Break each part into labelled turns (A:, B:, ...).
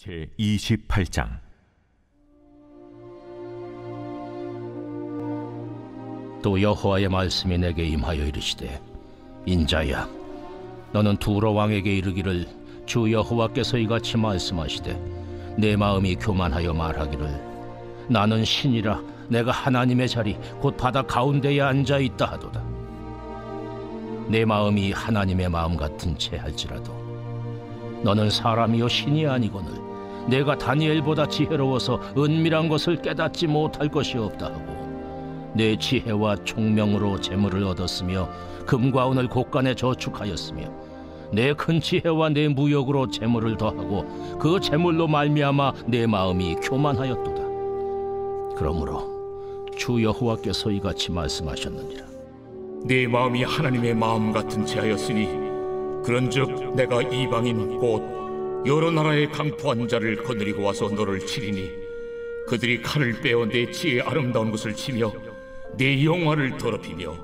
A: 제28장.
B: 또 여호와의 말씀이 내게 임하여 이르시되, 인자야, 너는 두로 왕에게 이르기를, 주 여호와께서 이같이 말씀하시되, 내 마음이 교만하여 말하기를, 나는 신이라 내가 하나님의 자리 곧 바다 가운데에 앉아 있다 하도다. 내 마음이 하나님의 마음 같은 채 할지라도 너는 사람이요 신이 아니거늘 내가 다니엘보다 지혜로워서 은밀한 것을 깨닫지 못할 것이 없다 하고, 내 지혜와 총명으로 재물을 얻었으며 금과 은을 곳간에 저축하였으며 내 큰 지혜와 내 무역으로 재물을 더하고 그 재물로 말미암아 내 마음이 교만하였도다. 그러므로 주 여호와께서 이같이 말씀하셨느니라.
C: 내 마음이 하나님의 마음 같은 채 하였으니 그런즉 내가 이방인 곧 여러 나라의 강포한 자를 거느리고 와서 너를 치리니, 그들이 칼을 빼어 내 지혜의 아름다운 것을 치며 내 영화를 더럽히며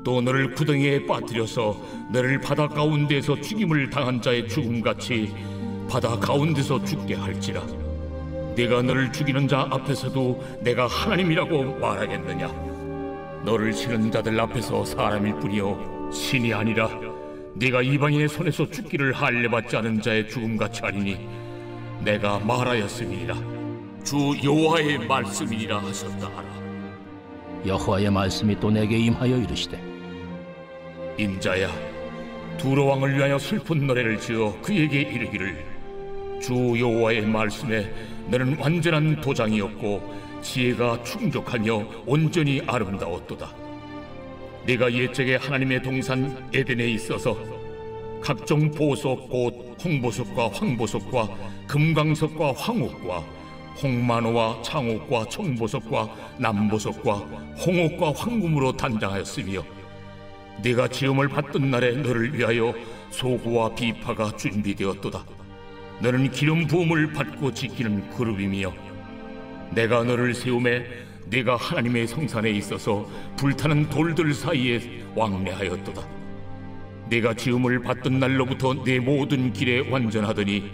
C: 또 너를 구덩이에 빠뜨려서 너를 바다 가운데서 죽임을 당한 자의 죽음같이 바다 가운데서 죽게 할지라. 내가 너를 죽이는 자 앞에서도 내가 하나님이라고 말하겠느냐? 너를 치는 자들 앞에서 사람일 뿐이요 신이 아니라 네가 이방인의 손에서 죽기를 할례받지 않은 자의 죽음같이 하리니 내가 말하였음이니라. 주 여호와의 말씀이니라 하셨다 하라.
B: 여호와의 말씀이 또 내게 임하여 이르시되,
C: 인자야, 두로 왕을 위하여 슬픈 노래를 지어 그에게 이르기를, 주 여호와의 말씀에 너는 완전한 도장이었고 지혜가 충족하며 온전히 아름다웠도다. 네가 옛적에 하나님의 동산 에덴에 있어서 각종 보석 곧 홍보석과 황보석과 금강석과 황옥과 홍만호와 창옥과 청보석과 남보석과 홍옥과 황금으로 단장하였으며, 네가 지음을 받던 날에 너를 위하여 소구와 비파가 준비되었도다. 너는 기름 부음을 받고 지키는 그룹이며, 내가 너를 세우매 네가 하나님의 성산에 있어서 불타는 돌들 사이에 왕래하였도다. 네가 지음을 받던 날로부터 내 모든 길에 완전하더니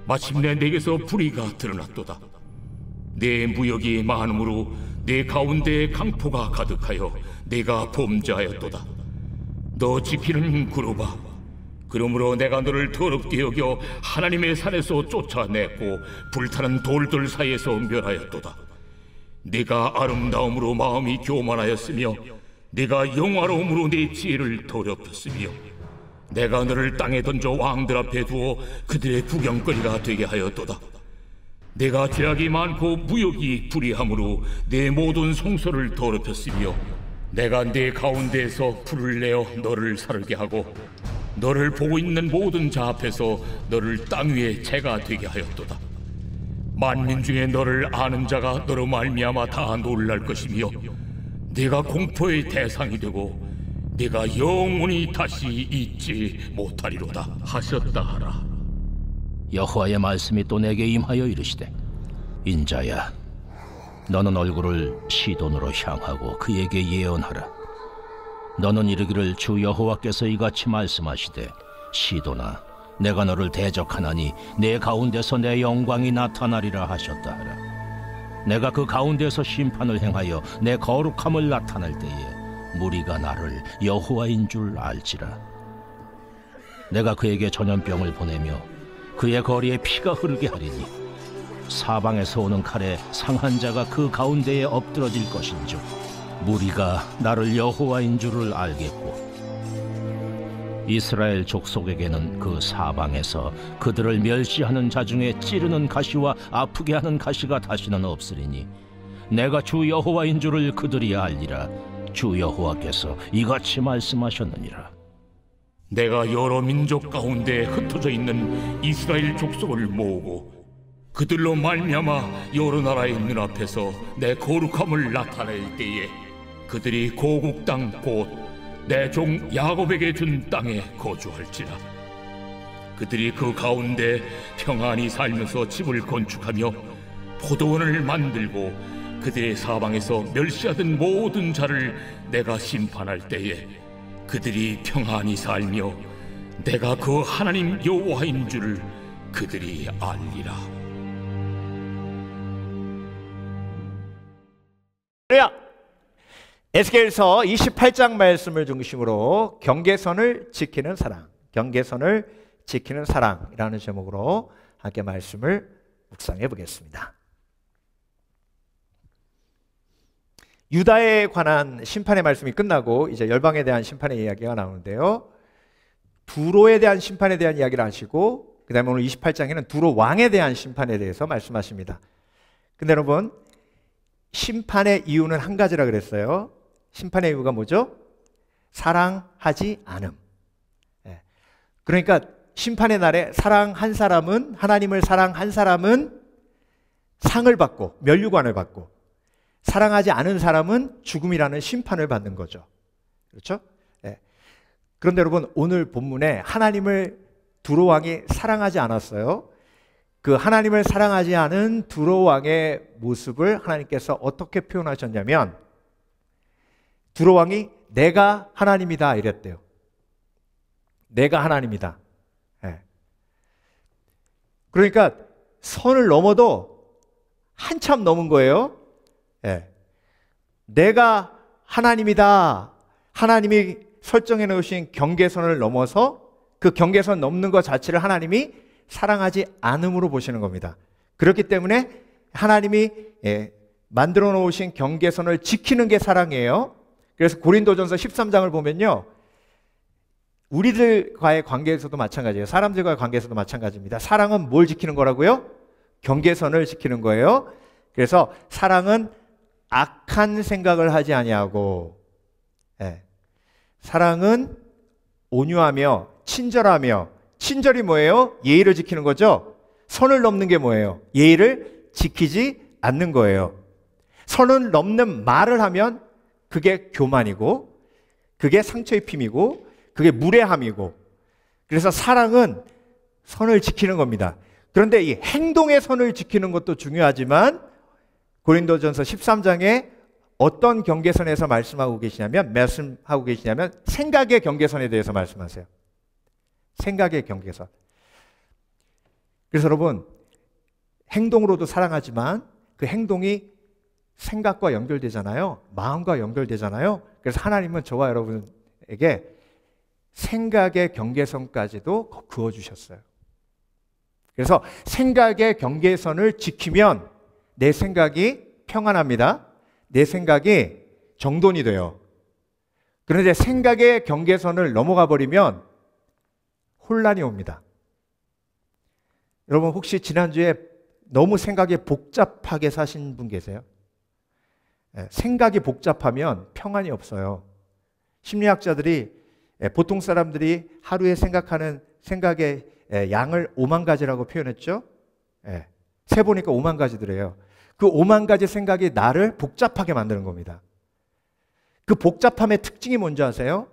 C: 마침내 내게서 불의가 드러났도다. 내 무역이 많음으로 내 가운데에 강포가 가득하여 내가 범죄하였도다. 너 지키는 그룹아, 그러므로 내가 너를 더럽게 여겨 하나님의 산에서 쫓아냈고 불타는 돌들 사이에서 멸하였도다. 네가 아름다움으로 마음이 교만하였으며 네가 영화로움으로 내 지혜를 더럽혔으며, 내가 너를 땅에 던져 왕들 앞에 두어 그들의 구경거리가 되게 하였도다. 내가 죄악이 많고 무역이 불의함으로 내 모든 성소를 더럽혔으며, 내가 내 가운데에서 불을 내어 너를 살게 하고 너를 보고 있는 모든 자 앞에서 너를 땅 위에 재가 되게 하였도다. 만민 중에 너를 아는 자가 너로 말미암아 다 놀랄 것이며 네가 공포의 대상이 되고 네가 영원히 다시 잊지 못하리로다 하셨다 하라.
B: 여호와의 말씀이 또 내게 임하여 이르시되, 인자야, 너는 얼굴을 시돈으로 향하고 그에게 예언하라. 너는 이르기를, 주 여호와께서 이같이 말씀하시되, 시돈아, 내가 너를 대적하나니 내 가운데서 내 영광이 나타나리라 하셨다 하라. 내가 그 가운데서 심판을 행하여 내 거룩함을 나타낼 때에 무리가 나를 여호와인 줄 알지라. 내가 그에게 전염병을 보내며 그의 거리에 피가 흐르게 하리니 사방에서 오는 칼에 상한 자가 그 가운데에 엎드러질 것인즉 무리가 나를 여호와인 줄을 알겠고, 이스라엘 족속에게는 그 사방에서 그들을 멸시하는 자 중에 찌르는 가시와 아프게 하는 가시가 다시는 없으리니 내가 주 여호와인 줄을 그들이 알리라. 주 여호와께서 이같이 말씀하셨느니라.
C: 내가 여러 민족 가운데 흩어져 있는 이스라엘 족속을 모으고 그들로 말미암아 여러 나라의 눈앞에서 내 거룩함을 나타낼 때에 그들이 고국 땅 곧 내 종 야곱에게 준 땅에 거주할지라. 그들이 그 가운데 평안히 살면서 집을 건축하며 포도원을 만들고 그들의 사방에서 멸시하던 모든 자를 내가 심판할 때에 그들이 평안히 살며 내가 그 하나님 여호와인 줄을 그들이 알리라.
A: 에스겔서 28장 말씀을 중심으로 경계선을 지키는 사랑, 경계선을 지키는 사랑이라는 제목으로 함께 말씀을 묵상해 보겠습니다. 유다에 관한 심판의 말씀이 끝나고 이제 열방에 대한 심판의 이야기가 나오는데요. 두로에 대한 심판에 대한 이야기를 하시고 그 다음에 오늘 28장에는 두로 왕에 대한 심판에 대해서 말씀하십니다. 근데 여러분, 심판의 이유는 한 가지라 그랬어요. 심판의 이유가 뭐죠? 사랑하지 않음. 그러니까 심판의 날에 사랑한 사람은, 하나님을 사랑한 사람은 상을 받고 면류관을 받고, 사랑하지 않은 사람은 죽음이라는 심판을 받는 거죠. 그렇죠? 그런데 여러분, 오늘 본문에 하나님을 두로 왕이 사랑하지 않았어요. 그 하나님을 사랑하지 않은 두로 왕의 모습을 하나님께서 어떻게 표현하셨냐면, 두로 왕이 내가 하나님이다 이랬대요. 내가 하나님이다. 그러니까 선을 넘어도 한참 넘은 거예요. 내가 하나님이다. 하나님이 설정해 놓으신 경계선을 넘어서 그 경계선 넘는 것 자체를 하나님이 사랑하지 않음으로 보시는 겁니다. 그렇기 때문에 하나님이 만들어 놓으신 경계선을 지키는 게 사랑이에요. 그래서 고린도전서 13장을 보면요, 우리들과의 관계에서도 마찬가지예요. 사람들과의 관계에서도 마찬가지입니다. 사랑은 뭘 지키는 거라고요? 경계선을 지키는 거예요. 그래서 사랑은 악한 생각을 하지 아니하고, 사랑은 온유하며 친절하며, 친절이 뭐예요? 예의를 지키는 거죠. 선을 넘는 게 뭐예요? 예의를 지키지 않는 거예요. 선을 넘는 말을 하면 그게 교만이고, 그게 상처 입힘이고, 그게 무례함이고, 그래서 사랑은 선을 지키는 겁니다. 그런데 이 행동의 선을 지키는 것도 중요하지만 고린도전서 13장에 어떤 경계선에서 말씀하고 계시냐면 생각의 경계선에 대해서 말씀하세요. 생각의 경계선. 그래서 여러분, 행동으로도 사랑하지만 그 행동이 생각과 연결되잖아요. 마음과 연결되잖아요. 그래서 하나님은 저와 여러분에게 생각의 경계선까지도 그어주셨어요. 그래서 생각의 경계선을 지키면 내 생각이 평안합니다. 내 생각이 정돈이 돼요. 그런데 생각의 경계선을 넘어가 버리면 혼란이 옵니다. 여러분, 혹시 지난주에 너무 생각이 복잡하게 사신 분 계세요? 생각이 복잡하면 평안이 없어요. 심리학자들이 보통 사람들이 하루에 생각하는 생각의 양을 5만 가지라고 표현했죠. 세보니까 5만 가지더래요. 그 5만 가지 생각이 나를 복잡하게 만드는 겁니다. 그 복잡함의 특징이 뭔지 아세요?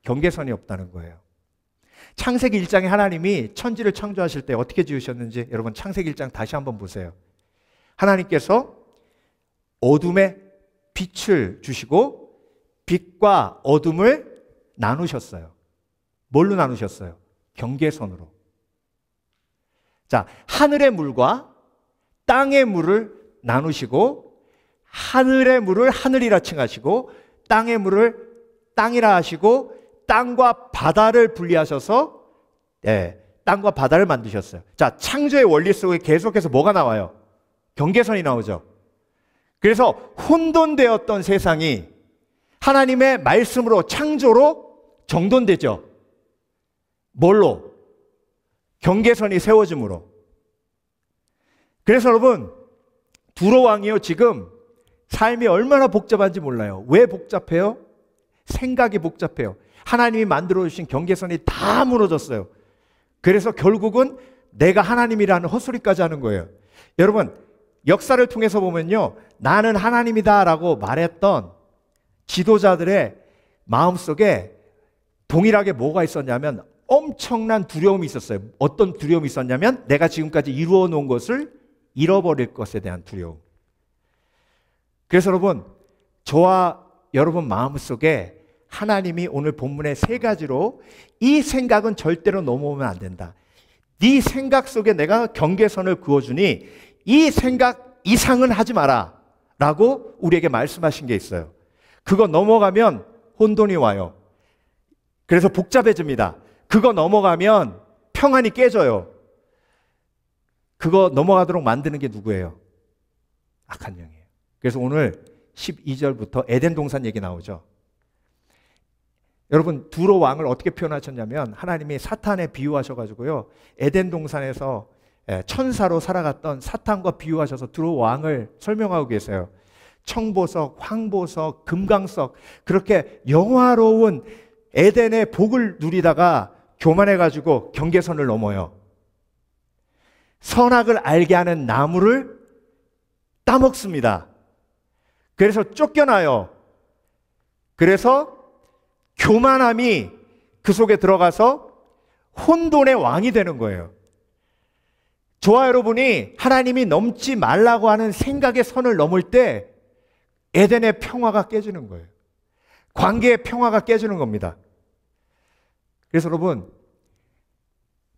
A: 경계선이 없다는 거예요. 창세기 1장에 하나님이 천지를 창조하실 때 어떻게 지으셨는지 여러분, 창세기 1장 다시 한번 보세요. 하나님께서 어둠에 빛을 주시고 빛과 어둠을 나누셨어요. 뭘로 나누셨어요? 경계선으로. 자, 하늘의 물과 땅의 물을 나누시고, 하늘의 물을 하늘이라 칭하시고 땅의 물을 땅이라 하시고, 땅과 바다를 분리하셔서 땅과 바다를 만드셨어요. 자, 창조의 원리 속에 계속해서 뭐가 나와요? 경계선이 나오죠. 그래서 혼돈되었던 세상이 하나님의 말씀으로, 창조로 정돈되죠. 뭘로? 경계선이 세워짐으로. 그래서 여러분, 두로 왕이요, 지금 삶이 얼마나 복잡한지 몰라요. 왜 복잡해요? 생각이 복잡해요. 하나님이 만들어 주신 경계선이 다 무너졌어요. 그래서 결국은 내가 하나님이라는 헛소리까지 하는 거예요. 여러분, 역사를 통해서 보면요, 나는 하나님이다 라고 말했던 지도자들의 마음속에 동일하게 뭐가 있었냐면 엄청난 두려움이 있었어요. 어떤 두려움이 있었냐면 내가 지금까지 이루어 놓은 것을 잃어버릴 것에 대한 두려움. 그래서 여러분, 저와 여러분 마음속에 하나님이 오늘 본문의 세 가지로 이 생각은 절대로 넘어오면 안 된다. 네 생각 속에 내가 경계선을 그어주니 이 생각 이상은 하지 마라 라고 우리에게 말씀하신 게 있어요. 그거 넘어가면 혼돈이 와요. 그래서 복잡해집니다. 그거 넘어가면 평안이 깨져요. 그거 넘어가도록 만드는 게 누구예요? 악한 영이에요. 그래서 오늘 12절부터 에덴 동산 얘기 나오죠. 여러분, 두로 왕을 어떻게 표현하셨냐면 하나님이 사탄에 비유하셔가지고요, 에덴 동산에서 천사로 살아갔던 사탄과 비유하셔서 두로 왕을 설명하고 계세요. 청보석, 황보석, 금강석, 그렇게 영화로운 에덴의 복을 누리다가 교만해가지고 경계선을 넘어요. 선악을 알게 하는 나무를 따먹습니다. 그래서 쫓겨나요. 그래서 교만함이 그 속에 들어가서 혼돈의 왕이 되는 거예요. 저와 여러분이 하나님이 넘지 말라고 하는 생각의 선을 넘을 때 에덴의 평화가 깨지는 거예요. 관계의 평화가 깨지는 겁니다. 그래서 여러분,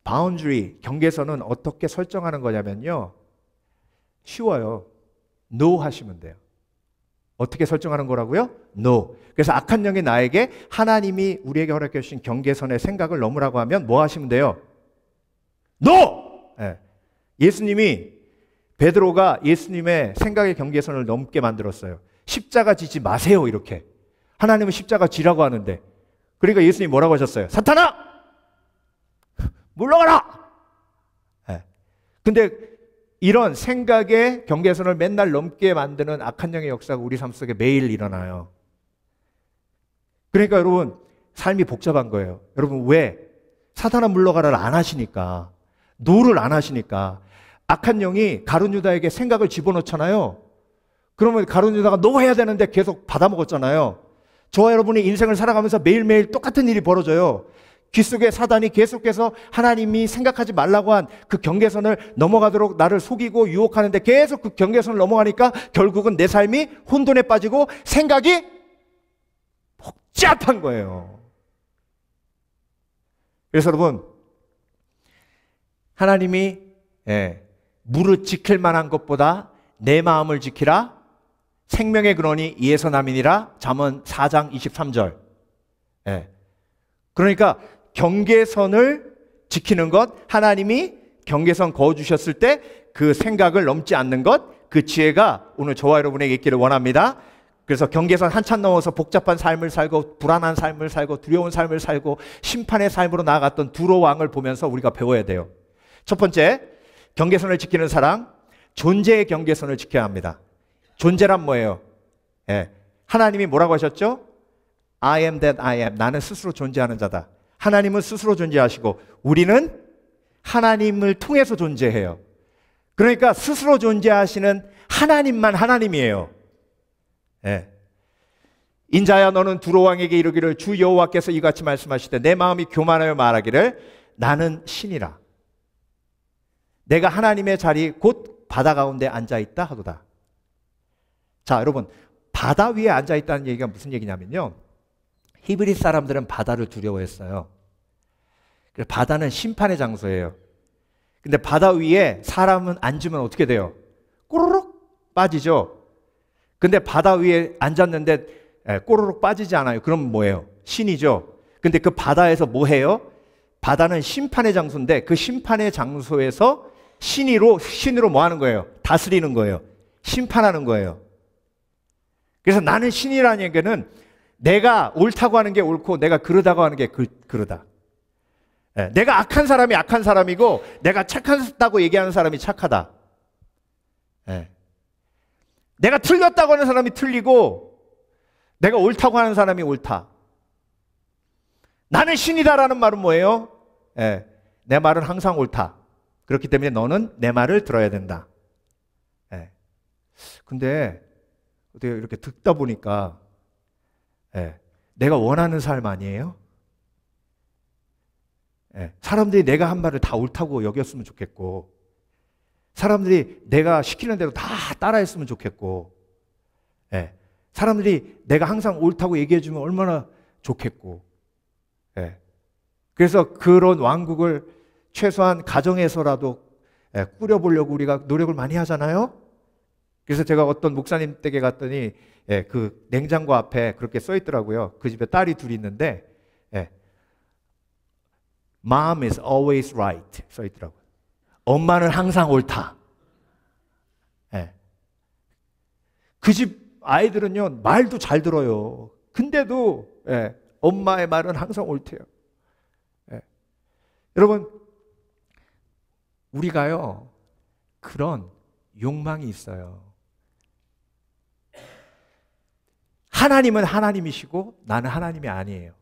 A: 바운드리, 경계선은 어떻게 설정하는 거냐면요, 쉬워요. No 하시면 돼요. 어떻게 설정하는 거라고요? No. 그래서 악한 영이 나에게 하나님이 우리에게 허락해 주신 경계선의 생각을 넘으라고 하면 뭐 하시면 돼요? No! 네. 예수님이, 베드로가 예수님의 생각의 경계선을 넘게 만들었어요. 십자가 지지 마세요, 이렇게. 하나님은 십자가 지라고 하는데. 그러니까 예수님이 뭐라고 하셨어요? 사탄아! 물러가라! 네. 근데 이런 생각의 경계선을 맨날 넘게 만드는 악한 영의 역사가 우리 삶 속에 매일 일어나요. 그러니까 여러분, 삶이 복잡한 거예요. 여러분, 왜? 사탄아 물러가라를 안 하시니까, 노를 안 하시니까. 악한 영이 가룟 유다에게 생각을 집어넣잖아요. 그러면 가룟 유다가 너 해야 되는데 계속 받아먹었잖아요. 저와 여러분이 인생을 살아가면서 매일매일 똑같은 일이 벌어져요. 귀 속에 사단이 계속해서 하나님이 생각하지 말라고 한 그 경계선을 넘어가도록 나를 속이고 유혹하는데 계속 그 경계선을 넘어가니까 결국은 내 삶이 혼돈에 빠지고 생각이 복잡한 거예요. 그래서 여러분, 하나님이 무릇 지킬 만한 것보다 내 마음을 지키라. 생명의 근원이 이에서 남이니라. 잠언 4장 23절. 그러니까 경계선을 지키는 것, 하나님이 경계선 그어주셨을 때 그 생각을 넘지 않는 것, 그 지혜가 오늘 저와 여러분에게 있기를 원합니다. 그래서 경계선 한참 넘어서 복잡한 삶을 살고 불안한 삶을 살고 두려운 삶을 살고 심판의 삶으로 나아갔던 두로 왕을 보면서 우리가 배워야 돼요. 첫 번째, 경계선을 지키는 사람, 존재의 경계선을 지켜야 합니다. 존재란 뭐예요? 하나님이 뭐라고 하셨죠? I am that I am. 나는 스스로 존재하는 자다. 하나님은 스스로 존재하시고 우리는 하나님을 통해서 존재해요. 그러니까 스스로 존재하시는 하나님만 하나님이에요. 인자야, 너는 두로 왕에게 이르기를 주 여호와께서 이같이 말씀하시되 내 마음이 교만하여 말하기를 나는 신이라. 내가 하나님의 자리 곧 바다 가운데 앉아있다 하도다. 자, 여러분, 바다 위에 앉아있다는 얘기가 무슨 얘기냐면요, 히브리 사람들은 바다를 두려워했어요. 그래서 바다는 심판의 장소예요. 근데 바다 위에 사람은 앉으면 어떻게 돼요? 꼬르륵 빠지죠. 근데 바다 위에 앉았는데 꼬르륵 빠지지 않아요. 그럼 뭐예요? 신이죠. 근데 그 바다에서 뭐 해요? 바다는 심판의 장소인데 그 심판의 장소에서 신으로 뭐 하는 거예요? 다스리는 거예요. 심판하는 거예요. 그래서 나는 신이라는 얘기는 내가 옳다고 하는 게 옳고 내가 그러다고 하는 게 그러다. 내가 악한 사람이 악한 사람이고 내가 착하다고 얘기하는 사람이 착하다. 내가 틀렸다고 하는 사람이 틀리고 내가 옳다고 하는 사람이 옳다. 나는 신이다라는 말은 뭐예요? 내 말은 항상 옳다. 그렇기 때문에 너는 내 말을 들어야 된다. 근데 어떻게 이렇게 듣다 보니까 내가 원하는 삶 아니에요? 사람들이 내가 한 말을 다 옳다고 여겼으면 좋겠고, 사람들이 내가 시키는 대로 다 따라했으면 좋겠고, 사람들이 내가 항상 옳다고 얘기해주면 얼마나 좋겠고, 그래서 그런 왕국을 최소한 가정에서라도 꾸려보려고 우리가 노력을 많이 하잖아요. 그래서 제가 어떤 목사님 댁에 갔더니 그 냉장고 앞에 그렇게 써 있더라고요. 그 집에 딸이 둘이 있는데 Mom is always right 써 있더라고요. 엄마는 항상 옳다. 그 집 아이들은요 말도 잘 들어요. 근데도 엄마의 말은 항상 옳대요. 여러분, 우리가요 그런 욕망이 있어요. 하나님은 하나님이시고 나는 하나님이 아니에요.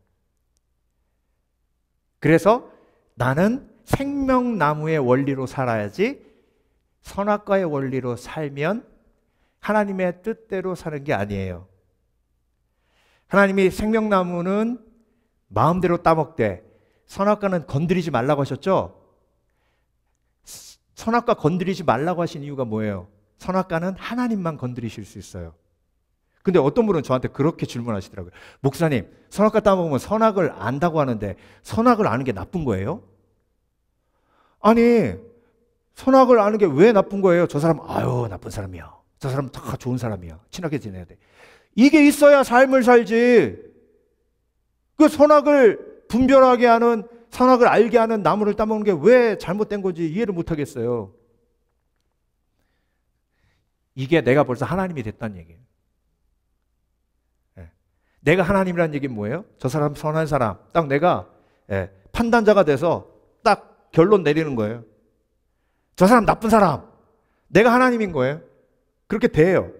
A: 그래서 나는 생명나무의 원리로 살아야지 선악과의 원리로 살면 하나님의 뜻대로 사는 게 아니에요. 하나님이 생명나무는 마음대로 따먹되 선악과는 건드리지 말라고 하셨죠? 선악과 건드리지 말라고 하신 이유가 뭐예요? 선악과는 하나님만 건드리실 수 있어요. 근데 어떤 분은 저한테 그렇게 질문하시더라고요. 목사님, 선악과 따먹으면 선악을 안다고 하는데 선악을 아는 게 나쁜 거예요? 아니, 선악을 아는 게 왜 나쁜 거예요? 저 사람 아유 나쁜 사람이야. 저 사람 다 좋은 사람이야. 친하게 지내야 돼. 이게 있어야 삶을 살지. 그 선악을 분별하게 하는, 선악을 알게 하는 나무를 따먹는 게 왜 잘못된 건지 이해를 못 하겠어요. 이게 내가 벌써 하나님이 됐다는 얘기예요. 내가 하나님이라는 얘기는 뭐예요? 저 사람 선한 사람. 딱 내가 판단자가 돼서 딱 결론 내리는 거예요. 저 사람 나쁜 사람. 내가 하나님인 거예요. 그렇게 돼요.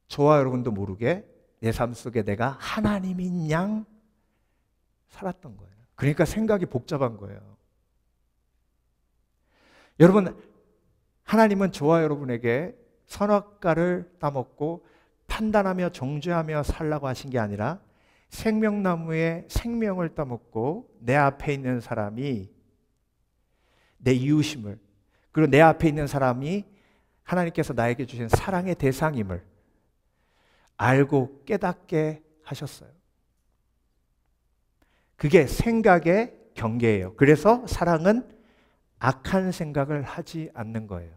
A: 저와 여러분도 모르게 내 삶 속에 내가 하나님인 양 살았던 거예요. 그러니까 생각이 복잡한 거예요. 여러분, 하나님은 저와 여러분에게 선악과를 따먹고 판단하며 정죄하며 살라고 하신 게 아니라 생명나무의 생명을 따먹고 내 앞에 있는 사람이 내 이웃임을, 그리고 내 앞에 있는 사람이 하나님께서 나에게 주신 사랑의 대상임을 알고 깨닫게 하셨어요. 그게 생각의 경계예요. 그래서 사랑은 악한 생각을 하지 않는 거예요.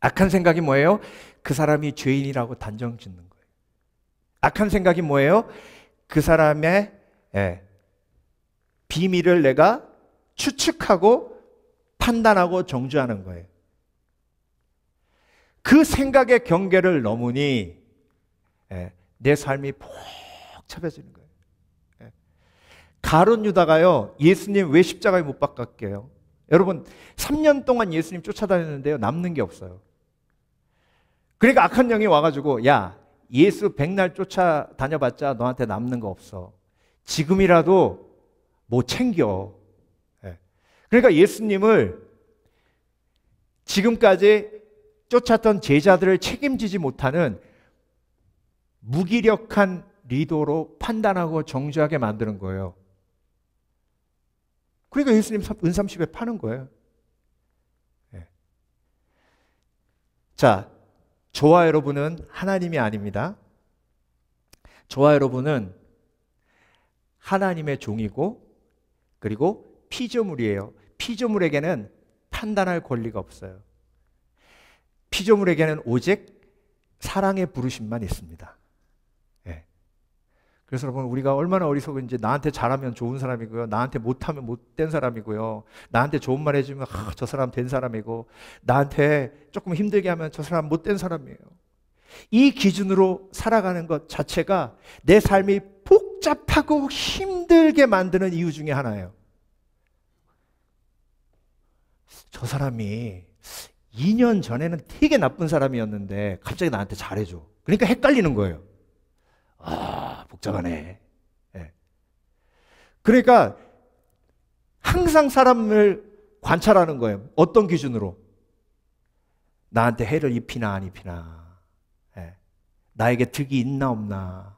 A: 악한 생각이 뭐예요? 그 사람이 죄인이라고 단정 짓는 거예요. 악한 생각이 뭐예요? 그 사람의 비밀을 내가 추측하고 판단하고 정죄하는 거예요. 그 생각의 경계를 넘으니 내 삶이 복잡해지는 거예요. 가룟 유다가요, 예수님 왜 십자가에 못 박았게요? 여러분, 3년 동안 예수님 쫓아다녔는데요, 남는 게 없어요. 그러니까 악한 영이 와가지고, 야, 예수 백날 쫓아다녀봤자 너한테 남는 거 없어. 지금이라도 뭐 챙겨. 그러니까 예수님을 지금까지 쫓았던 제자들을 책임지지 못하는 무기력한 리더로 판단하고 정죄하게 만드는 거예요. 그러니까 예수님 은삼십에 파는 거예요. 자, 저와 여러분은 하나님이 아닙니다. 저와 여러분은 하나님의 종이고, 그리고 피조물이에요. 피조물에게는 판단할 권리가 없어요. 피조물에게는 오직 사랑의 부르심만 있습니다. 그래서 여러분, 우리가 얼마나 어리석은지, 나한테 잘하면 좋은 사람이고요, 나한테 못하면 못된 사람이고요, 나한테 좋은 말 해주면 저 사람 된 사람이고, 나한테 조금 힘들게 하면 저 사람 못된 사람이에요. 이 기준으로 살아가는 것 자체가 내 삶이 복잡하고 힘들게 만드는 이유 중에 하나예요. 저 사람이 2년 전에는 되게 나쁜 사람이었는데 갑자기 나한테 잘해줘. 그러니까 헷갈리는 거예요. 아, 복잡하네. 그러니까 항상 사람을 관찰하는 거예요. 어떤 기준으로? 나한테 해를 입히나 안 입히나, 나에게 득이 있나 없나.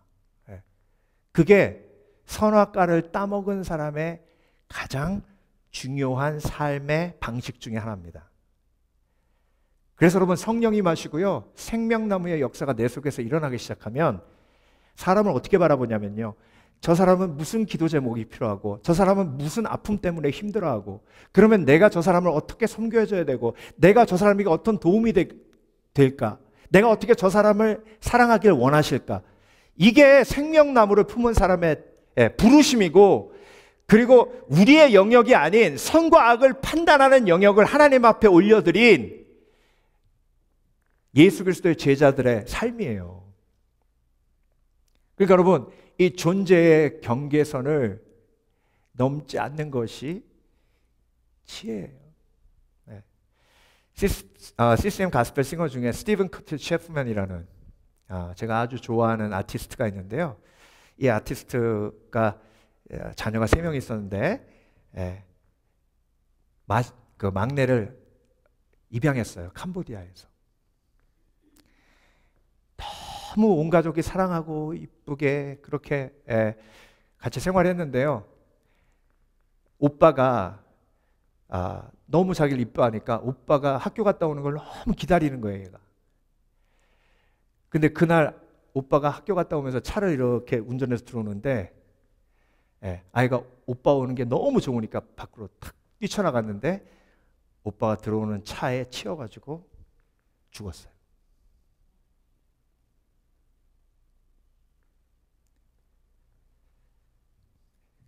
A: 그게 선악과를 따먹은 사람의 가장 중요한 삶의 방식 중에 하나입니다. 그래서 여러분, 성령이 마시고요, 생명나무의 역사가 내 속에서 일어나기 시작하면 사람을 어떻게 바라보냐면요, 저 사람은 무슨 기도 제목이 필요하고 저 사람은 무슨 아픔 때문에 힘들어하고 그러면 내가 저 사람을 어떻게 섬겨줘야 되고 내가 저 사람에게 어떤 도움이 될까? 내가 어떻게 저 사람을 사랑하길 원하실까? 이게 생명나무를 품은 사람의 부르심이고 그리고 우리의 영역이 아닌 선과 악을 판단하는 영역을 하나님 앞에 올려드린 예수 그리스도의 제자들의 삶이에요. 그러니까 여러분 이 존재의 경계선을 넘지 않는 것이 지혜예요. 네. CCM 가스펠 싱어 중에 스티븐 커트 셰프맨이라는 제가 아주 좋아하는 아티스트가 있는데요. 이 아티스트가 자녀가 3명 있었는데 그 막내를 입양했어요. 캄보디아에서. 너무 온 가족이 사랑하고 이쁘게 그렇게 같이 생활했는데요. 오빠가 너무 자기를 이뻐하니까 오빠가 학교 갔다 오는 걸 너무 기다리는 거예요. 얘가. 근데 그날 오빠가 학교 갔다 오면서 차를 이렇게 운전해서 들어오는데 아이가 오빠 오는 게 너무 좋으니까 밖으로 탁 뛰쳐나갔는데 오빠가 들어오는 차에 치여가지고 죽었어요.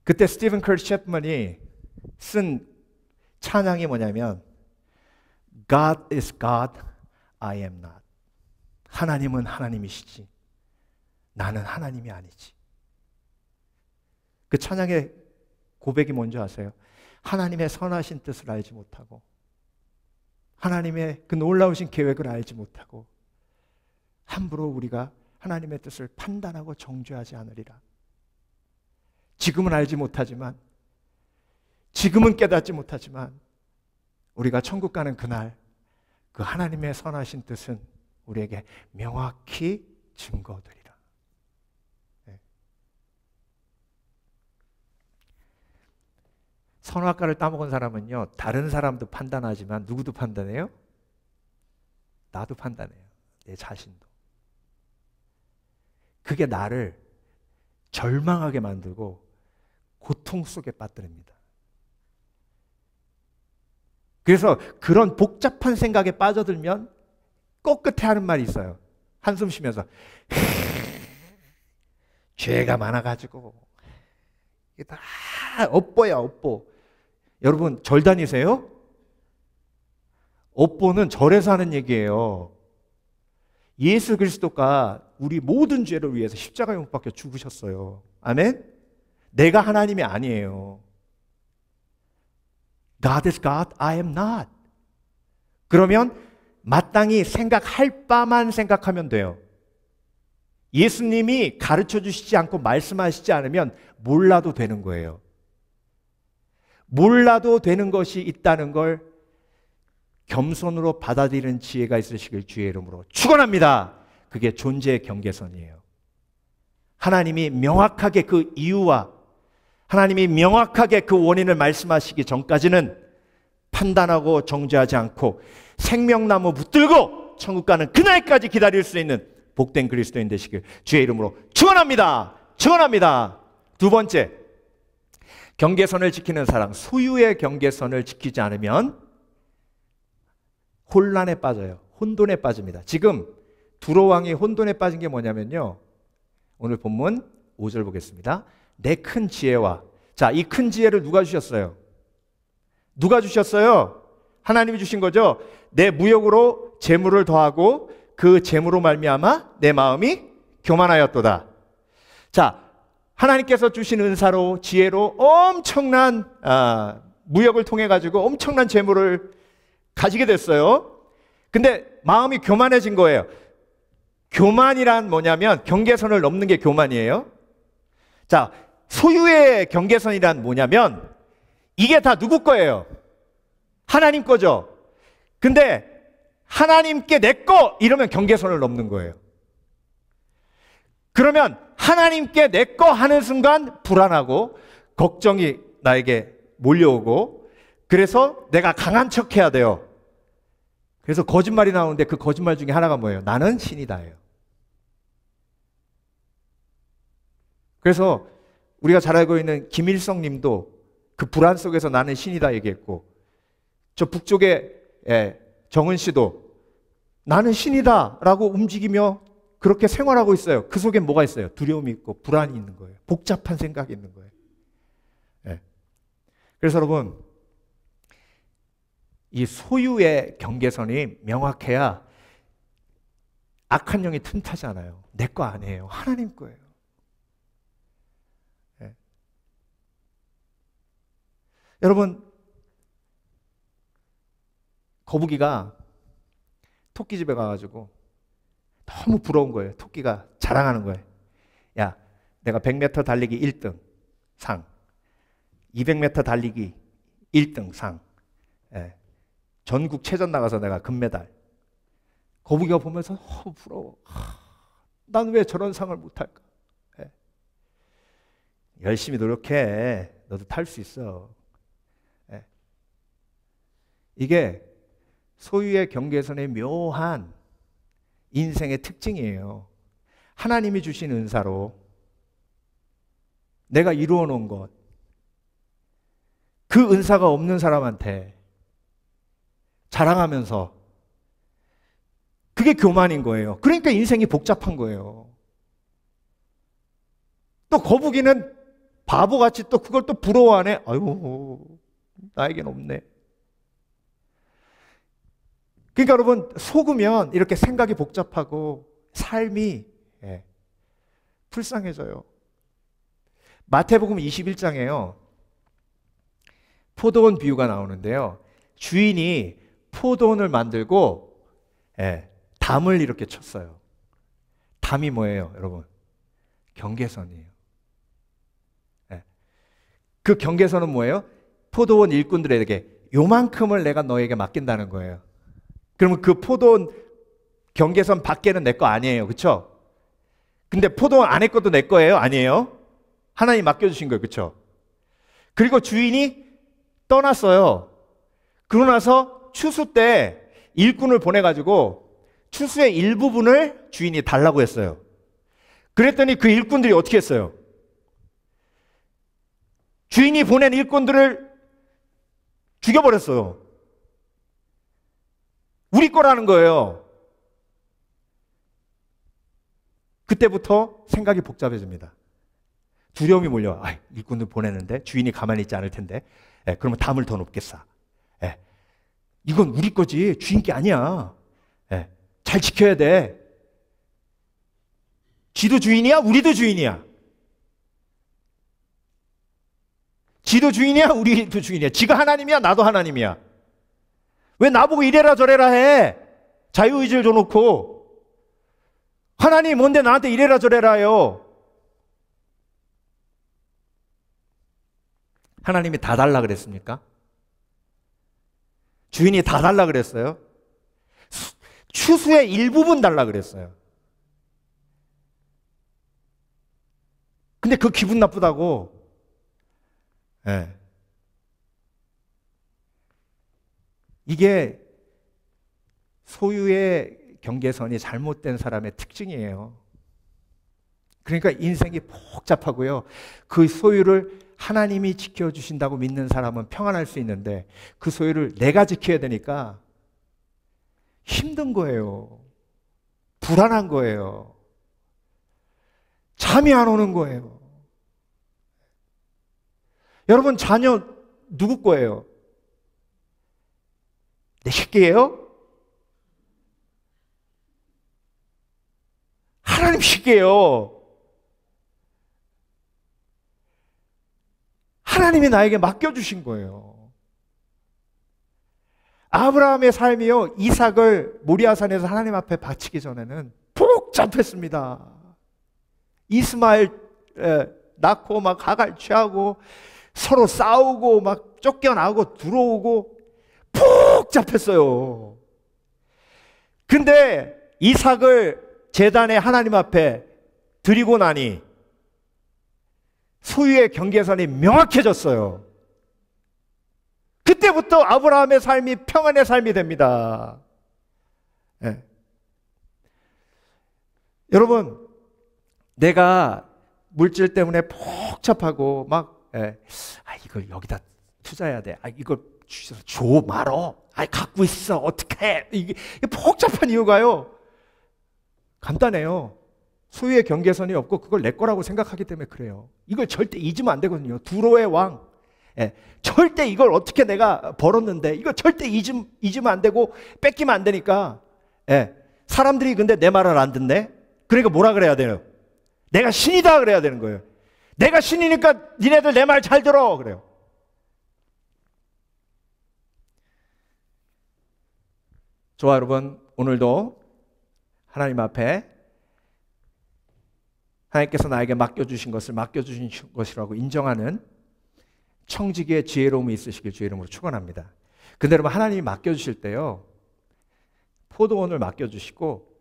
A: 그때 스티븐 커트 셰프맨이 쓴 찬양이 뭐냐면 God is God, I am not. 하나님은 하나님이시지 나는 하나님이 아니지. 그 찬양의 고백이 뭔지 아세요? 하나님의 선하신 뜻을 알지 못하고 하나님의 그 놀라우신 계획을 알지 못하고 함부로 우리가 하나님의 뜻을 판단하고 정죄하지 않으리라. 지금은 알지 못하지만 지금은 깨닫지 못하지만 우리가 천국 가는 그날 그 하나님의 선하신 뜻은 우리에게 명확히 증거되리라. 네. 선악과를 따먹은 사람은요 다른 사람도 판단하지만 누구도 판단해요? 나도 판단해요. 내 자신도. 그게 나를 절망하게 만들고 고통 속에 빠뜨립니다. 그래서 그런 복잡한 생각에 빠져들면 꼭 끝에 하는 말이 있어요. 한숨 쉬면서 죄가 많아가지고 이게 다 업보야 업보. 여러분 절 다니세요? 업보는 절에서 하는 얘기예요. 예수 그리스도가 우리 모든 죄를 위해서 십자가에 못 박혀 죽으셨어요. 아멘? 내가 하나님이 아니에요. God is God, I am not. 그러면 마땅히 생각할 바만 생각하면 돼요. 예수님이 가르쳐 주시지 않고 말씀하시지 않으면 몰라도 되는 거예요. 몰라도 되는 것이 있다는 걸 겸손으로 받아들이는 지혜가 있으시길 주의 이름으로 축원합니다. 그게 존재의 경계선이에요. 하나님이 명확하게 그 이유와 하나님이 명확하게 그 원인을 말씀하시기 전까지는 판단하고 정죄하지 않고 생명나무 붙들고 천국 가는 그날까지 기다릴 수 있는 복된 그리스도인 되시길 주의 이름으로 축원합니다. 축원합니다. 두 번째, 경계선을 지키는 사람, 소유의 경계선을 지키지 않으면 혼란에 빠져요. 혼돈에 빠집니다. 지금 두로 왕이 혼돈에 빠진 게 뭐냐면요, 오늘 본문 5절 보겠습니다. 내 큰 지혜와, 자, 이 큰 지혜를 누가 주셨어요? 누가 주셨어요? 하나님이 주신 거죠. 내 무역으로 재물을 더하고 그 재물로 말미암아 내 마음이 교만하였도다. 자, 하나님께서 주신 은사로 지혜로 엄청난 무역을 통해 가지고 엄청난 재물을 가지게 됐어요. 근데 마음이 교만해진 거예요. 교만이란 뭐냐면 경계선을 넘는 게 교만이에요. 자, 소유의 경계선이란 뭐냐면 이게 다 누구 거예요? 하나님 거죠. 근데 하나님께 내 거 이러면 경계선을 넘는 거예요. 그러면 하나님께 내 거 하는 순간 불안하고 걱정이 나에게 몰려오고, 그래서 내가 강한 척 해야 돼요. 그래서 거짓말이 나오는데 그 거짓말 중에 하나가 뭐예요? 나는 신이다예요. 그래서 우리가 잘 알고 있는 김일성 님도 그 불안 속에서 나는 신이다 얘기했고, 저 북쪽의 정은 씨도 나는 신이다 라고 움직이며 그렇게 생활하고 있어요. 그 속에 뭐가 있어요? 두려움이 있고 불안이 있는 거예요. 복잡한 생각이 있는 거예요. 그래서 여러분, 이 소유의 경계선이 명확해야 악한 영이 틈타지 않아요. 내 거 아니에요. 하나님 거예요. 여러분, 거북이가 토끼집에 가가지고 너무 부러운 거예요. 토끼가 자랑하는 거예요. 야, 내가 100m 달리기 1등 상, 200m 달리기 1등 상, 전국 체전 나가서 내가 금메달. 거북이가 보면서 부러워. 난 왜 저런 상을 못할까? 열심히 노력해. 너도 탈 수 있어. 이게 소유의 경계선의 묘한 인생의 특징이에요. 하나님이 주신 은사로 내가 이루어 놓은 것, 그 은사가 없는 사람한테 자랑하면서, 그게 교만인 거예요. 그러니까 인생이 복잡한 거예요. 또 거북이는 바보같이 또 그걸 또 부러워하네. 아유, 나에겐 없네. 그러니까 여러분, 속으면 이렇게 생각이 복잡하고 삶이 불쌍해져요. 마태복음 21장에요. 포도원 비유가 나오는데요. 주인이 포도원을 만들고 담을 이렇게 쳤어요. 담이 뭐예요, 여러분? 경계선이에요. 그 경계선은 뭐예요? 포도원 일꾼들에게 요만큼을 내가 너에게 맡긴다는 거예요. 그러면 그 포도원 경계선 밖에는 내 거 아니에요. 그렇죠? 근데 포도원 안에 것도 내 거예요? 아니에요? 하나님 맡겨주신 거예요. 그렇죠? 그리고 주인이 떠났어요. 그러고 나서 추수 때 일꾼을 보내가지고 추수의 일부분을 주인이 달라고 했어요. 그랬더니 그 일꾼들이 어떻게 했어요? 주인이 보낸 일꾼들을 죽여버렸어요. 우리 거라는 거예요. 그때부터 생각이 복잡해집니다. 두려움이 몰려와. 일꾼들 보내는데 주인이 가만히 있지 않을 텐데. 그러면 담을 더 높게 쌓아. 이건 우리 거지 주인 게 아니야. 잘 지켜야 돼. 지도 주인이야? 우리도 주인이야. 지도 주인이야? 우리도 주인이야. 지가 하나님이야? 나도 하나님이야. 왜 나보고 이래라 저래라 해? 자유의지를 줘놓고. 하나님이 뭔데 나한테 이래라 저래라 해요? 하나님이 다 달라 그랬습니까? 주인이 다 달라 그랬어요? 추수의 일부분 달라 그랬어요. 근데 그 기분 나쁘다고. 이게 소유의 경계선이 잘못된 사람의 특징이에요. 그러니까 인생이 복잡하고요. 그 소유를 하나님이 지켜주신다고 믿는 사람은 평안할 수 있는데 그 소유를 내가 지켜야 되니까 힘든 거예요. 불안한 거예요. 잠이 안 오는 거예요. 여러분, 자녀 누구 거예요? 내 새끼예요? 하나님 새끼예요. 하나님이 나에게 맡겨주신 거예요. 아브라함의 삶이요, 이삭을 모리아산에서 하나님 앞에 바치기 전에는 복잡했습니다. 이스마엘 낳고 막 가갈 취하고 서로 싸우고 막 쫓겨나고 들어오고 복잡했어요. 근데 이삭을 제단에 하나님 앞에 드리고 나니 소유의 경계선이 명확해졌어요. 그때부터 아브라함의 삶이 평안의 삶이 됩니다. 여러분, 내가 물질 때문에 복잡하고 막 이걸 여기다 투자해야 돼. 이걸 줘 말어. 갖고 있어. 어떡해. 이게 복잡한 이유가요. 간단해요. 소유의 경계선이 없고 그걸 내 거라고 생각하기 때문에 그래요. 이걸 절대 잊으면 안 되거든요. 두로의 왕. 절대 이걸 어떻게 내가 벌었는데 이거 절대 잊으면 안 되고 뺏기면 안 되니까. 사람들이 근데 내 말을 안 듣네. 그러니까 뭐라 그래야 돼요? 내가 신이다 그래야 되는 거예요. 내가 신이니까 니네들 내 말 잘 들어 그래요. 좋아 여러분, 오늘도 하나님 앞에 하나님께서 나에게 맡겨주신 것을 맡겨주신 것이라고 인정하는 청지기의 지혜로움이 있으시길 주의 이름으로 축원합니다. 근데 여러분, 하나님이 맡겨주실 때요, 포도원을 맡겨주시고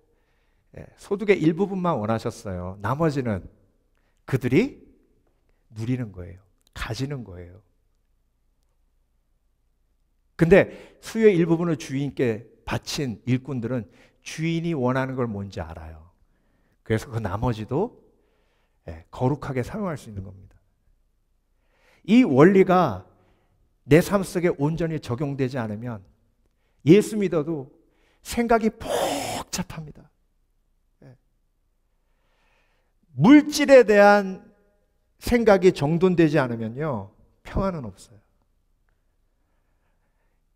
A: 소득의 일부분만 원하셨어요. 나머지는 그들이 누리는 거예요. 가지는 거예요. 근데 수의 일부분을 주인께 바친 일꾼들은 주인이 원하는 걸 뭔지 알아요. 그래서 그 나머지도 거룩하게 사용할 수 있는 겁니다. 이 원리가 내 삶 속에 온전히 적용되지 않으면 예수 믿어도 생각이 복잡합니다. 물질에 대한 생각이 정돈되지 않으면요, 평안은 없어요.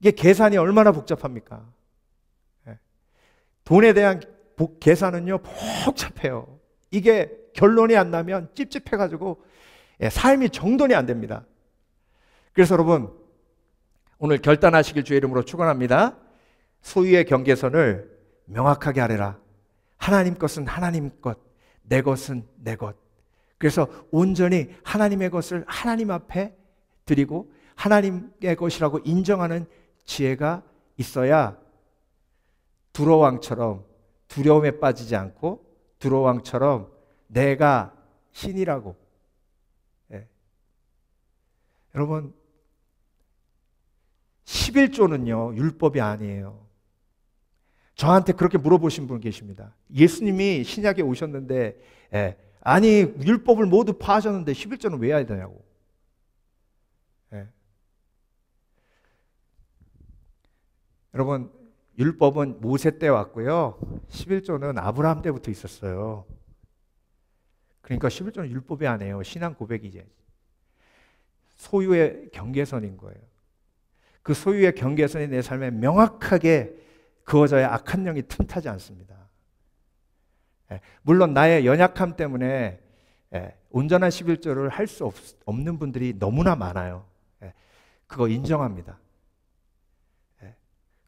A: 이게 계산이 얼마나 복잡합니까? 돈에 대한 계산은요, 복잡해요. 이게 결론이 안 나면 찝찝해가지고 삶이 정돈이 안 됩니다. 그래서 여러분, 오늘 결단하시길 주의 이름으로 축원합니다. 소유의 경계선을 명확하게 하래라. 하나님 것은 하나님 것, 내 것은 내 것. 그래서 온전히 하나님의 것을 하나님 앞에 드리고 하나님의 것이라고 인정하는 지혜가 있어야 두로왕처럼 두려움에 빠지지 않고 두로왕처럼 내가 신이라고. 여러분, 11조는요 율법이 아니에요. 저한테 그렇게 물어보신 분 계십니다. 예수님이 신약에 오셨는데 아니 율법을 모두 파하셨는데 11조는 왜 해야 되냐고. 여러분, 율법은 모세 때 왔고요, 11조는 아브라함 때부터 있었어요. 그러니까 11조는 율법이 아니에요. 신앙 고백이지. 소유의 경계선인 거예요. 그 소유의 경계선이 내 삶에 명확하게 그어져야 악한 영이 틈타지 않습니다. 물론 나의 연약함 때문에 온전한 11조를 할 수 없는 분들이 너무나 많아요. 그거 인정합니다.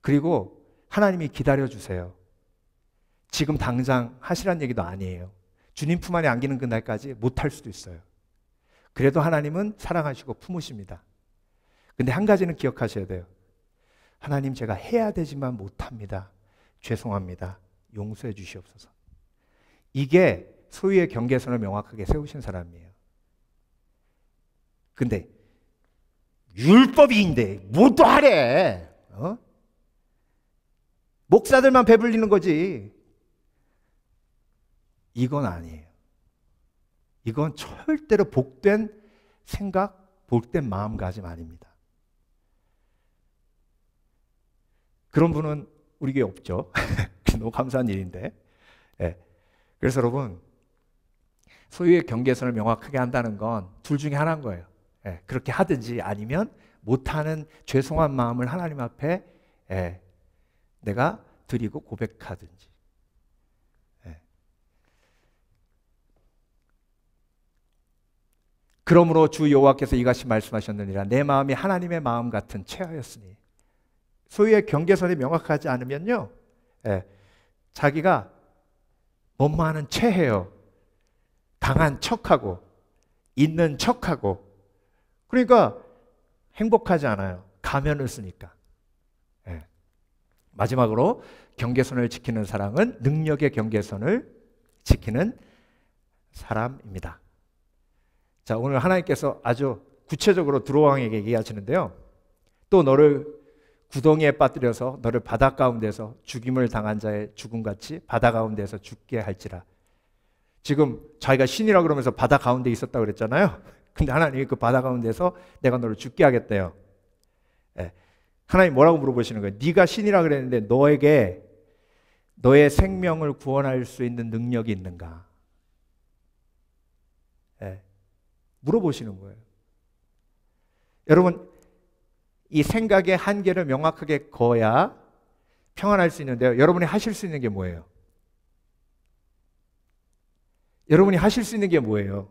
A: 그리고 하나님이 기다려주세요. 지금 당장 하시란 얘기도 아니에요. 주님 품 안에 안기는 그날까지 못할 수도 있어요. 그래도 하나님은 사랑하시고 품으십니다. 근데 한 가지는 기억하셔야 돼요. 하나님, 제가 해야 되지만 못합니다. 죄송합니다. 용서해 주시옵소서. 이게 소유의 경계선을 명확하게 세우신 사람이에요. 근데 율법인데 뭐도 하래. 목사들만 배불리는 거지. 이건 아니에요. 이건 절대로 복된 생각, 복된 마음가짐 아닙니다. 그런 분은 우리 교회 없죠. 너무 감사한 일인데. 그래서 여러분, 소유의 경계선을 명확하게 한다는 건 둘 중에 하나인 거예요. 그렇게 하든지 아니면 못하는 죄송한 마음을 하나님 앞에 내가 드리고 고백하든지. 그러므로 주 여호와께서 이같이 말씀하셨느니라. 내 마음이 하나님의 마음 같은 채하였으니. 소유의 경계선이 명확하지 않으면요, 자기가 뭐뭐하는 채해요. 당한 척하고 있는 척하고. 그러니까 행복하지 않아요. 가면을 쓰니까. 마지막으로 경계선을 지키는 사랑은 능력의 경계선을 지키는 사람입니다. 자, 오늘 하나님께서 아주 구체적으로 두로왕에게 얘기하시는데요. 또 너를 구덩이에 빠뜨려서 너를 바다 가운데서 죽임을 당한 자의 죽음같이 바다 가운데서 죽게 할지라. 지금 자기가 신이라 그러면서 바다 가운데 있었다고 그랬잖아요. 근데 하나님이 그 바다 가운데서 내가 너를 죽게 하겠대요. 예. 하나님 뭐라고 물어보시는 거예요? 네가 신이라 그랬는데 너에게 너의 생명을 구원할 수 있는 능력이 있는가? 예. 물어보시는 거예요. 여러분, 이 생각의 한계를 명확하게 그어야 평안할 수 있는데요. 여러분이 하실 수 있는 게 뭐예요? 여러분이 하실 수 있는 게 뭐예요?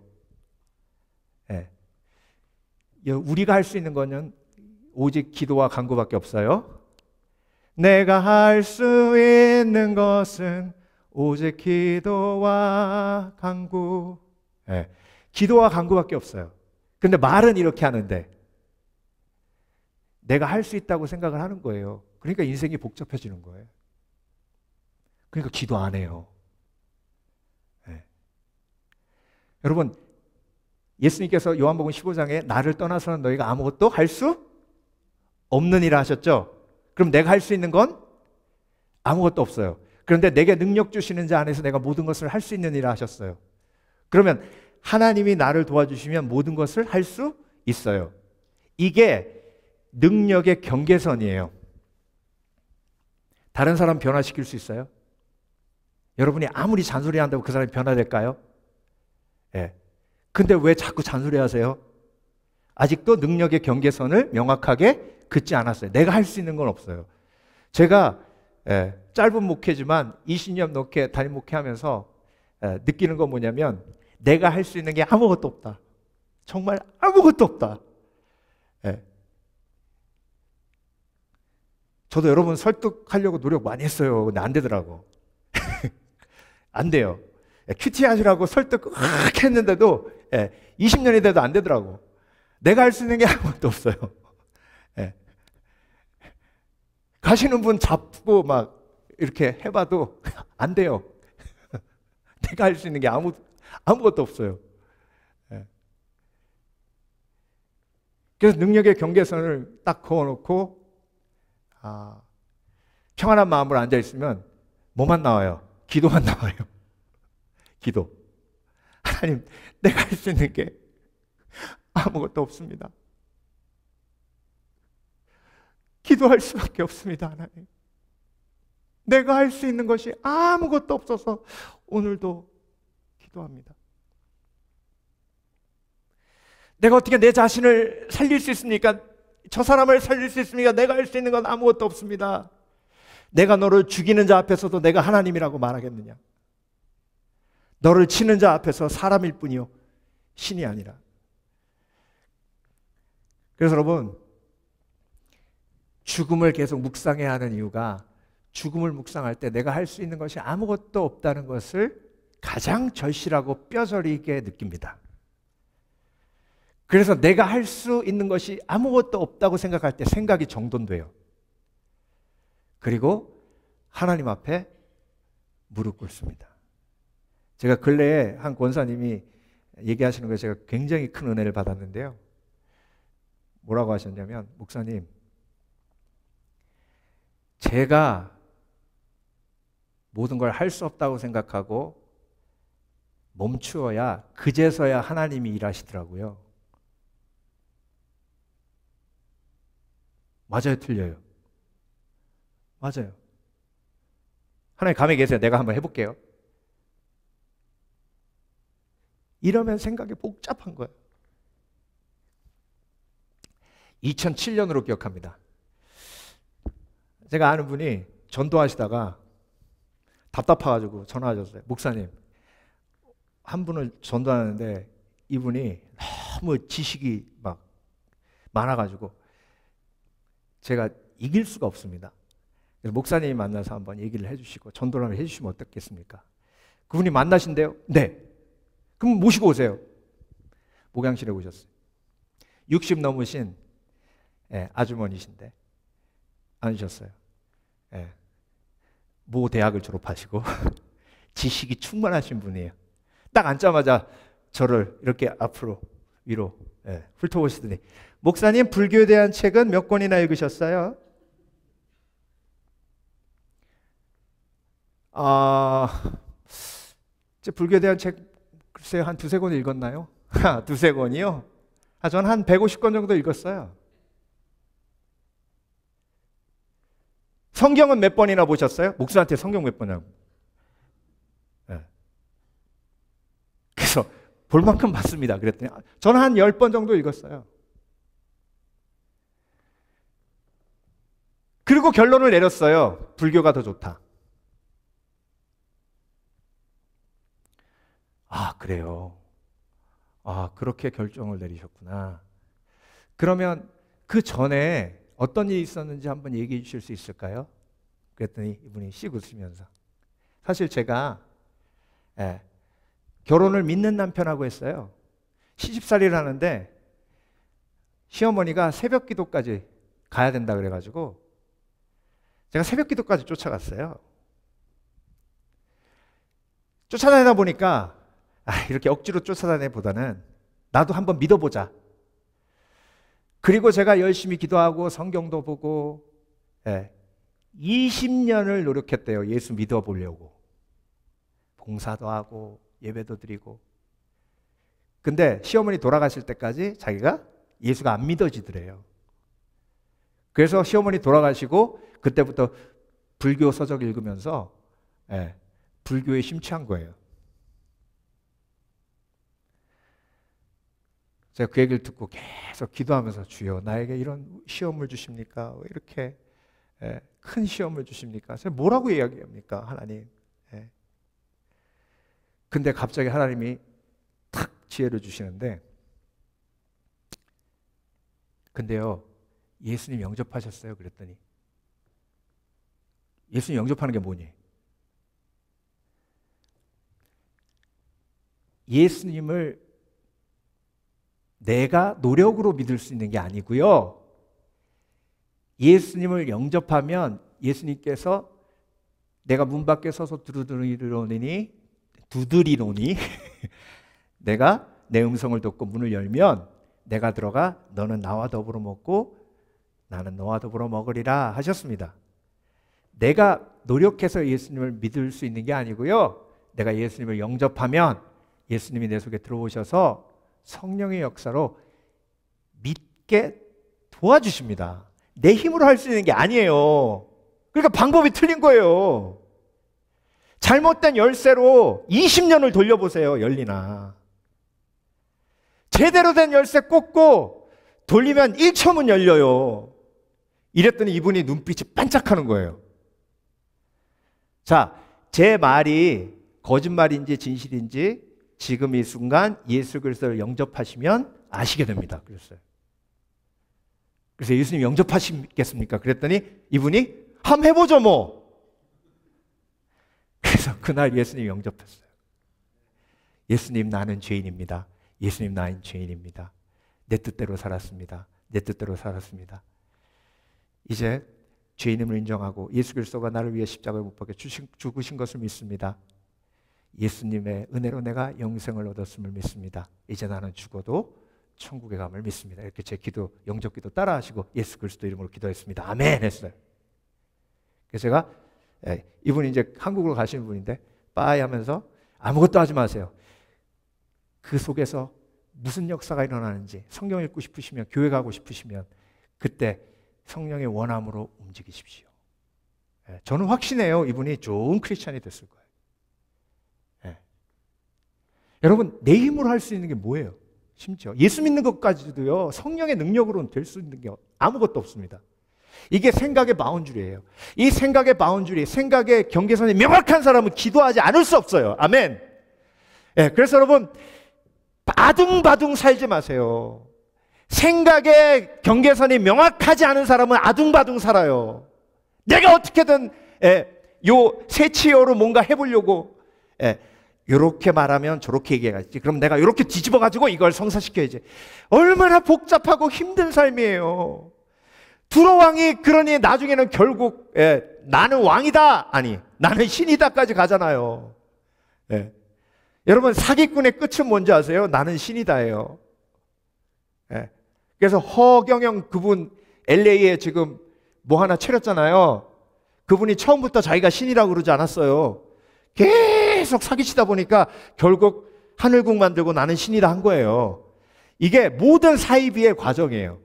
A: 예. 우리가 할 수 있는 거는 오직 기도와 간구밖에 없어요. 내가 할 수 있는 것은 오직 기도와 간구. 예. 기도와 간구밖에 없어요. 근데 말은 이렇게 하는데 내가 할 수 있다고 생각을 하는 거예요. 그러니까 인생이 복잡해지는 거예요. 그러니까 기도 안 해요. 네. 여러분, 예수님께서 요한복음 15장에 나를 떠나서는 너희가 아무것도 할 수 없느니라 하셨죠? 그럼 내가 할 수 있는 건 아무것도 없어요. 그런데 내게 능력 주시는 자 안에서 내가 모든 것을 할 수 있느니라 하셨어요. 그러면 하나님이 나를 도와주시면 모든 것을 할 수 있어요. 이게 능력의 경계선이에요. 다른 사람 변화시킬 수 있어요? 여러분이 아무리 잔소리한다고 그 사람이 변화될까요? 예. 근데 왜 자꾸 잔소리하세요? 아직도 능력의 경계선을 명확하게 긋지 않았어요. 내가 할 수 있는 건 없어요. 제가 짧은 목회지만 20년 넘게 담임 목회하면서 느끼는 건 뭐냐면 내가 할 수 있는 게 아무것도 없다. 정말 아무것도 없다. 예. 저도 여러분 설득하려고 노력 많이 했어요. 근데 안 되더라고. 안 돼요. 큐티 하시라고 설득 막 했는데도 20년이 돼도 안 되더라고. 내가 할 수 있는 게 아무것도 없어요. 가시는 분 잡고 막 이렇게 해봐도 안 돼요. 내가 할 수 있는 게 아무것도 없어요. 그래서 능력의 경계선을 딱 그어놓고 평안한 마음으로 앉아있으면 뭐만 나와요? 기도만 나와요. 기도. 하나님, 내가 할 수 있는 게 아무것도 없습니다. 기도할 수밖에 없습니다. 하나님, 내가 할 수 있는 것이 아무것도 없어서 오늘도 기도합니다. 내가 어떻게 내 자신을 살릴 수 있습니까? 저 사람을 살릴 수 있습니까? 내가 할 수 있는 건 아무것도 없습니다. 내가 너를 죽이는 자 앞에서도 내가 하나님이라고 말하겠느냐? 너를 치는 자 앞에서 사람일 뿐이요 신이 아니라. 그래서 여러분, 죽음을 계속 묵상해야 하는 이유가 죽음을 묵상할 때 내가 할 수 있는 것이 아무것도 없다는 것을 가장 절실하고 뼈저리게 느낍니다. 그래서 내가 할 수 있는 것이 아무것도 없다고 생각할 때 생각이 정돈돼요. 그리고 하나님 앞에 무릎 꿇습니다. 제가 근래에 한 권사님이 얘기하시는 거에 제가 굉장히 큰 은혜를 받았는데요. 뭐라고 하셨냐면, 목사님, 제가 모든 걸 할 수 없다고 생각하고 멈추어야 그제서야 하나님이 일하시더라고요. 맞아요, 틀려요? 맞아요. 하나님 감에 계세요. 내가 한번 해볼게요. 이러면 생각이 복잡한 거예요. 2007년으로 기억합니다. 제가 아는 분이 전도하시다가 답답해가지고 전화하셨어요. 목사님, 한 분을 전도하는데 이분이 너무 지식이 막 많아가지고 제가 이길 수가 없습니다. 그래서 목사님이 만나서 한번 얘기를 해주시고 전도를 해주시면 어떻겠습니까? 그분이 만나신대요. 네. 그럼 모시고 오세요. 목양실에 오셨어요. 60 넘으신 아주머니신데 앉으셨어요. 모 대학을 졸업하시고 지식이 충만하신 분이에요. 딱 앉자마자 저를 이렇게 앞으로 위로 훑어보시더니, 목사님, 불교에 대한 책은 몇 권이나 읽으셨어요? 제 불교에 대한 책 글쎄요 한 두세 권 읽었나요? 두세 권이요? 저는 한 150권 정도 읽었어요. 성경은 몇 번이나 보셨어요? 목사한테 성경 몇 번이나? 네. 그래서 볼 만큼 봤습니다. 그랬더니 저는 한 10번 정도 읽었어요. 그리고 결론을 내렸어요. 불교가 더 좋다. 아, 그래요. 아, 그렇게 결정을 내리셨구나. 그러면 그 전에 어떤 일이 있었는지 한번 얘기해 주실 수 있을까요? 그랬더니 이분이 씩 웃으면서 사실 제가 결혼을 믿는 남편하고 했어요. 시집살이를 하는데 시어머니가 새벽 기도까지 가야 된다 그래가지고 제가 새벽 기도까지 쫓아갔어요. 쫓아다니다 보니까 이렇게 억지로 쫓아다니보다는 나도 한번 믿어보자. 그리고 제가 열심히 기도하고 성경도 보고 20년을 노력했대요. 예수 믿어보려고. 봉사도 하고 예배도 드리고. 근데 시어머니 돌아가실 때까지 자기가 예수가 안 믿어지더래요. 그래서 시어머니 돌아가시고 그때부터 불교 서적 읽으면서 불교에 심취한 거예요. 제가 그 얘기를 듣고 계속 기도하면서 주여 나에게 이런 시험을 주십니까? 왜 이렇게 큰 시험을 주십니까? 제가 뭐라고 이야기합니까? 하나님. 근데 갑자기 하나님이 탁 지혜를 주시는데 근데요 예수님 영접하셨어요? 그랬더니 예수님 영접하는 게 뭐니? 예수님을 내가 노력으로 믿을 수 있는 게 아니고요. 예수님을 영접하면 예수님께서 내가 문 밖에 서서 두드리노니 내가 내 음성을 듣고 문을 열면 내가 들어가 너는 나와 더불어 먹고 나는 너와 더불어 먹으리라 하셨습니다. 내가 노력해서 예수님을 믿을 수 있는 게 아니고요. 내가 예수님을 영접하면 예수님이 내 속에 들어오셔서 성령의 역사로 믿게 도와주십니다. 내 힘으로 할 수 있는 게 아니에요. 그러니까 방법이 틀린 거예요. 잘못된 열쇠로 20년을 돌려보세요. 열리나. 제대로 된 열쇠 꽂고 돌리면 1초면 열려요. 이랬더니 이분이 눈빛이 반짝하는 거예요. 자, 제 말이 거짓말인지 진실인지 지금 이 순간 예수 그리스도를 영접하시면 아시게 됩니다. 그랬어요. 그래서 예수님 영접하시겠습니까? 그랬더니 이분이 한번 해보죠 뭐. 그래서 그날 예수님 영접했어요. 예수님 나는 죄인입니다. 예수님 나는 죄인입니다. 내 뜻대로 살았습니다. 내 뜻대로 살았습니다. 이제 죄인임을 인정하고 예수 그리스도가 나를 위해 십자가에 못 박혀 죽으신 것을 믿습니다. 예수님의 은혜로 내가 영생을 얻었음을 믿습니다. 이제 나는 죽어도 천국에 감을 믿습니다. 이렇게 제 기도, 영접 기도 따라 하시고 예수 그리스도 이름으로 기도했습니다. 아멘 했어요. 그래서 제가 이분이 이제 한국으로 가시는 분인데 빠이 하면서 아무것도 하지 마세요. 그 속에서 무슨 역사가 일어나는지 성경 읽고 싶으시면 교회 가고 싶으시면 그때 성령의 원함으로 움직이십시오. 저는 확신해요. 이분이 좋은 크리스찬이 됐을 거예요. 여러분 내 힘으로 할 수 있는 게 뭐예요? 심지어 예수 믿는 것까지도요 성령의 능력으로는 될 수 있는 게 아무것도 없습니다. 이게 생각의 바운줄이에요. 이 생각의 바운줄이 생각의 경계선이 명확한 사람은 기도하지 않을 수 없어요. 아멘. 그래서 여러분 아둥바둥 살지 마세요. 생각의 경계선이 명확하지 않은 사람은 아둥바둥 살아요. 내가 어떻게든 요 세치어로 뭔가 해보려고 이렇게 말하면 저렇게 얘기해야지. 그럼 내가 이렇게 뒤집어가지고 이걸 성사시켜야지. 얼마나 복잡하고 힘든 삶이에요. 두로 왕이 그러니 나중에는 결국 나는 왕이다 아니 나는 신이다까지 가잖아요. 여러분 사기꾼의 끝은 뭔지 아세요? 나는 신이다예요. 그래서 허경영 그분 LA에 지금 뭐 하나 차렸잖아요. 그분이 처음부터 자기가 신이라고 그러지 않았어요. 계속 계속 사기치다 보니까 결국 하늘국 만들고 나는 신이다 한 거예요. 이게 모든 사이비의 과정이에요.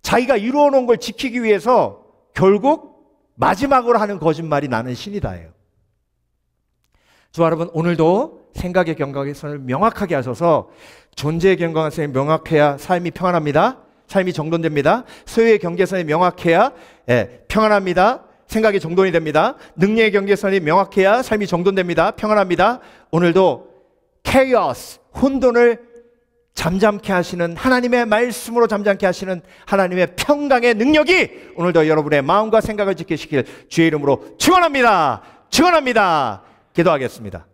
A: 자기가 이루어 놓은 걸 지키기 위해서 결국 마지막으로 하는 거짓말이 나는 신이다예요. 저와 여러분, 오늘도 생각의 경각선을 명확하게 하셔서 존재의 경각선이 명확해야 삶이 평안합니다. 삶이 정돈됩니다. 소유의 경계선이 명확해야 평안합니다. 생각이 정돈이 됩니다. 능력의 경계선이 명확해야 삶이 정돈됩니다. 평안합니다. 오늘도 케이오스, 혼돈을 잠잠케 하시는 하나님의 말씀으로 잠잠케 하시는 하나님의 평강의 능력이 오늘도 여러분의 마음과 생각을 지키시길 주의 이름으로 축원합니다. 축원합니다. 기도하겠습니다.